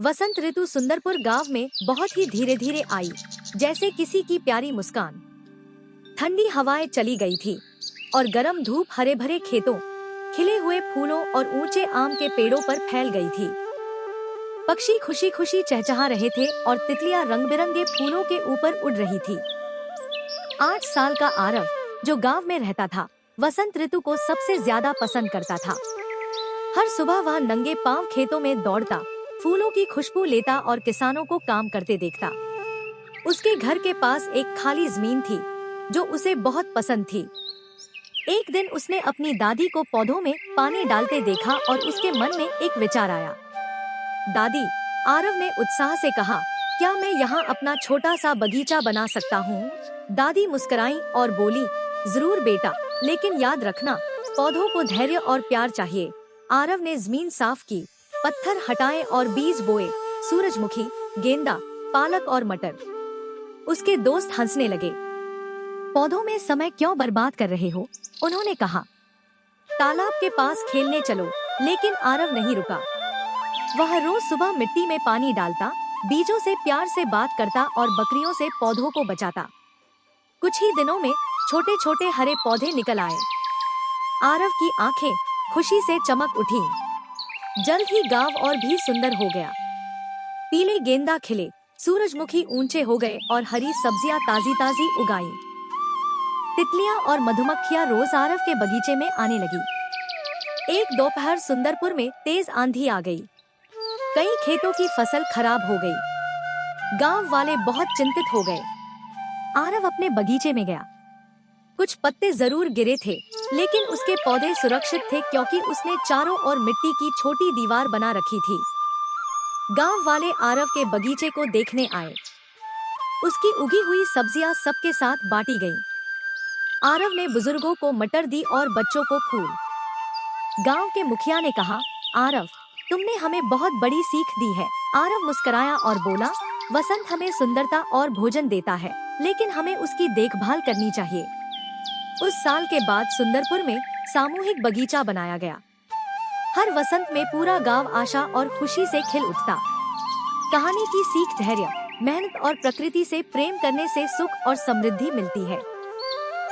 वसंत ऋतु सुंदरपुर गांव में बहुत ही धीरे धीरे आई, जैसे किसी की प्यारी मुस्कान। ठंडी हवाएं चली गई थी और गर्म धूप हरे भरे खेतों, खिले हुए फूलों और ऊंचे आम के पेड़ों पर फैल गई थी। पक्षी खुशी खुशी चहचहा रहे थे और तितलियां रंग बिरंगे फूलों के ऊपर उड़ रही थी। 8 साल का आरव, जो गांव में रहता था, वसंत ऋतु को सबसे ज्यादा पसंद करता था। हर सुबह वह नंगे पांव खेतों में दौड़ता, फूलों की खुशबू लेता और किसानों को काम करते देखता। उसके घर के पास एक खाली जमीन थी जो उसे बहुत पसंद थी। एक दिन उसने अपनी दादी को पौधों में पानी डालते देखा और उसके मन में एक विचार आया। दादी, आरव ने उत्साह से कहा, क्या मैं यहाँ अपना छोटा सा बगीचा बना सकता हूँ? दादी मुस्कुराई और बोली, जरूर बेटा, लेकिन याद रखना, पौधों को धैर्य और प्यार चाहिए। आरव ने जमीन साफ की, पत्थर हटाए और बीज बोए, सूरजमुखी, गेंदा, पालक और मटर। उसके दोस्त हंसने लगे। पौधों में समय क्यों बर्बाद कर रहे हो? उन्होंने कहा। तालाब के पास खेलने चलो। लेकिन आरव नहीं रुका। वह रोज सुबह मिट्टी में पानी डालता, बीजों से प्यार से बात करता और बकरियों से पौधों को बचाता। कुछ ही दिनों में छोटे छोटे हरे पौधे निकल आए। आरव की आंखें खुशी से चमक उठी। जल्द ही गांव और भी सुंदर हो गया। पीले गेंदा खिले, सूरजमुखी ऊंचे हो गए और हरी सब्जियां ताजी ताजी उगाई। तितलियां और मधुमक्खियां रोज आरव के बगीचे में आने लगी। एक दोपहर सुंदरपुर में तेज आंधी आ गई। कई खेतों की फसल खराब हो गई। गांव वाले बहुत चिंतित हो गए। आरव अपने बगीचे में गया। कुछ पत्ते जरूर गिरे थे, लेकिन उसके पौधे सुरक्षित थे क्योंकि उसने चारों ओर मिट्टी की छोटी दीवार बना रखी थी। गांव वाले आरव के बगीचे को देखने आए। उसकी उगी हुई सब्जियां सबके साथ बांटी गईं। आरव ने बुजुर्गों को मटर दी और बच्चों को फूल। गांव के मुखिया ने कहा, आरव, तुमने हमें बहुत बड़ी सीख दी है। आरव मुस्कुराया और बोला, वसंत हमें सुंदरता और भोजन देता है, लेकिन हमें उसकी देखभाल करनी चाहिए। उस साल के बाद सुंदरपुर में सामूहिक बगीचा बनाया गया। हर वसंत में पूरा गांव आशा और खुशी से खिल उठता। कहानी की सीख धैर्य, मेहनत और प्रकृति से प्रेम करने से सुख और समृद्धि मिलती है।